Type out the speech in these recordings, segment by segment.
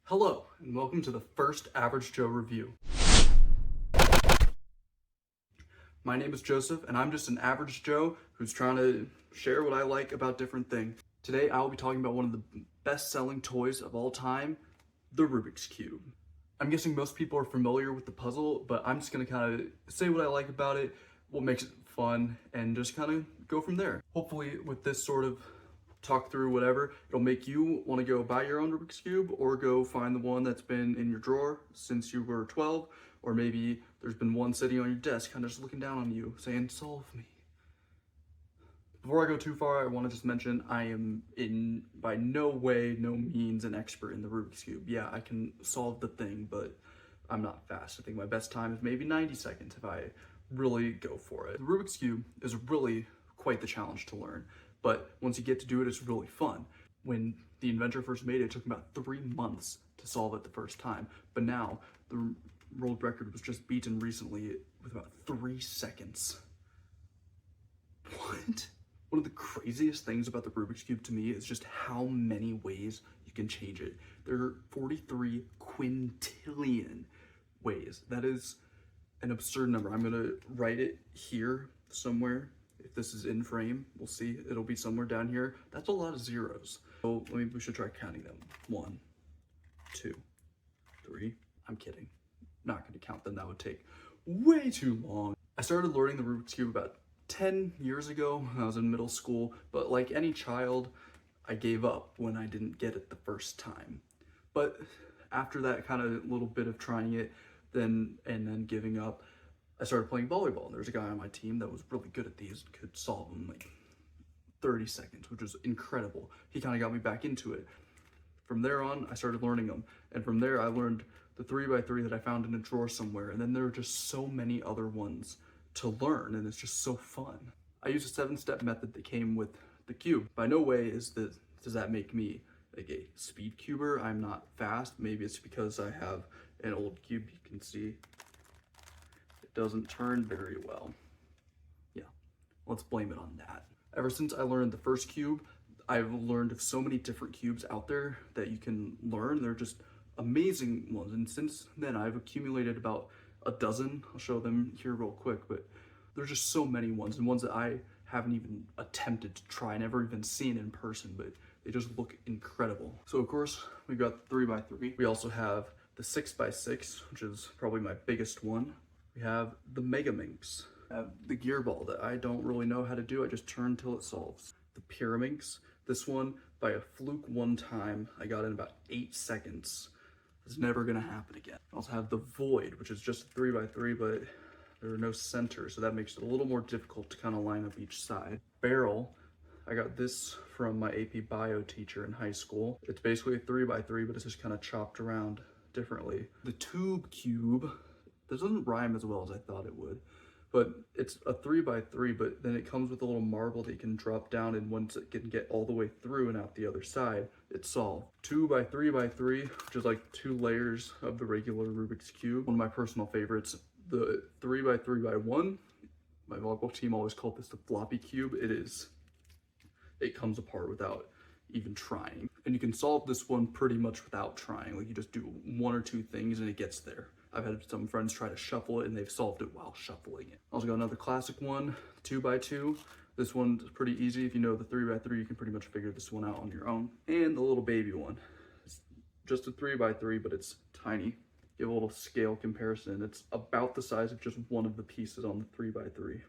Hello, and welcome to the first Average Joe review. My name is Joseph, and I'm just an average Joe who's trying to share what I like about different things. Today, I will be talking about one of the best-selling toys of all time, the Rubik's Cube. I'm guessing most people are familiar with the puzzle, but I'm just gonna kind of say what I like about it, what makes it fun, and just kind of go from there. Hopefully, with this sort of talk through whatever, it'll make you want to go buy your own Rubik's Cube or go find the one that's been in your drawer since you were 12, or maybe there's been one sitting on your desk kind of just looking down on you saying, solve me. Before I go too far, I want to just mention I am by no way, no means an expert in the Rubik's Cube. Yeah, I can solve the thing, but I'm not fast. I think my best time is maybe 90 seconds if I really go for it. The Rubik's Cube is really quite the challenge to learn. But once you get to do it, it's really fun. When the inventor first made it took about 3 months to solve it the first time. But now, the world record was just beaten recently with about 3 seconds. What? One of the craziest things about the Rubik's Cube to me is just how many ways you can change it. There are 43 quintillion ways. That is an absurd number. I'm gonna write it here somewhere. If this is in frame, we'll see, it'll be somewhere down here. That's a lot of zeros. So we should try counting them. 1, 2, 3. I'm kidding. Not gonna count them, that would take way too long. I started learning the Rubik's Cube about 10 years ago when I was in middle school, but like any child, I gave up when I didn't get it the first time. But after that kind of little bit of trying it, and then giving up, I started playing volleyball. There's a guy on my team that was really good at these, could solve them in like 30 seconds, which was incredible. He kind of got me back into it. From there on, I started learning them. And from there, I learned the 3x3 that I found in a drawer somewhere. And then there are just so many other ones to learn, and it's just so fun. I use a 7-step method that came with the cube. By no way does that make me like a speed cuber. I'm not fast. Maybe it's because I have an old cube. You can see doesn't turn very well. Yeah, let's blame it on that. Ever since I learned the first cube, I've learned of so many different cubes out there that you can learn. They're just amazing ones. And since then, I've accumulated about a dozen. I'll show them here real quick, but there's just so many ones, and ones that I haven't even attempted to try, never even seen in person, but they just look incredible. So of course, we've got the 3x3. We also have the 6x6, which is probably my biggest one. We have the Mega Minx. I have the gear ball that I don't really know how to do. I just turn till it solves. The Pyraminx. This one, by a fluke one time, I got in about 8 seconds. It's never gonna happen again. I also have the Void, which is just a 3x3, but there are no centers, so that makes it a little more difficult to kind of line up each side. Barrel. I got this from my AP Bio teacher in high school. It's basically a 3x3, but it's just kind of chopped around differently. The Tube Cube. This doesn't rhyme as well as I thought it would, but it's a 3x3, but then it comes with a little marble that you can drop down, and once it can get all the way through and out the other side, it's solved. 2x3x3, which is like 2 layers of the regular Rubik's Cube. One of my personal favorites, the 3x3x1. My volleyball team always called this the floppy cube. It comes apart without even trying. And you can solve this one pretty much without trying. Like, you just do 1 or 2 things and it gets there. I've had some friends try to shuffle it and they've solved it while shuffling it. Also got another classic one, 2x2. This one's pretty easy. If you know the 3x3, you can pretty much figure this one out on your own. And the little baby one. It's just a 3x3, but it's tiny. Give a little scale comparison. It's about the size of just one of the pieces on the 3x3.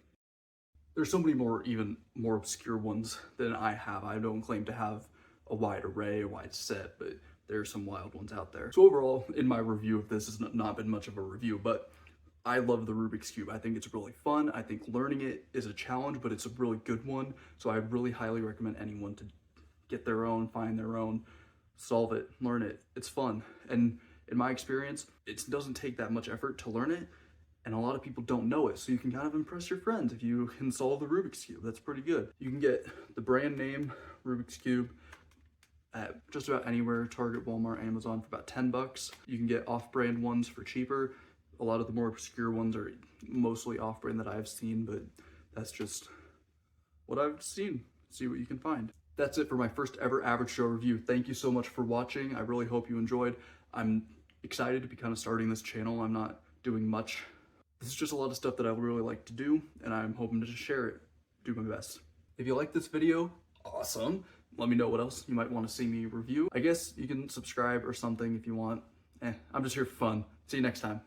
There's so many more, even more obscure ones than I have. I don't claim to have a wide array, a wide set, but there are some wild ones out there. So overall, in my review of this, has not been much of a review, but I love the Rubik's Cube. I think it's really fun. I think learning it is a challenge, but it's a really good one. So I really highly recommend anyone to get their own, find their own, solve it, learn it. It's fun. And in my experience, it doesn't take that much effort to learn it, and a lot of people don't know it. So you can kind of impress your friends if you can solve the Rubik's Cube. That's pretty good. You can get the brand name Rubik's Cube at just about anywhere, Target, Walmart, Amazon, for about 10 bucks. You can get off-brand ones for cheaper. A lot of the more obscure ones are mostly off-brand that I've seen, but that's just what I've seen. See what you can find. That's it for my first ever Average Joe review. Thank you so much for watching. I really hope you enjoyed. I'm excited to be kind of starting this channel. I'm not doing much. This is just a lot of stuff that I would really like to do, and I'm hoping to just share it, do my best. If you like this video, awesome. Let me know what else you might want to see me review. I guess you can subscribe or something if you want. I'm just here for fun. See you next time.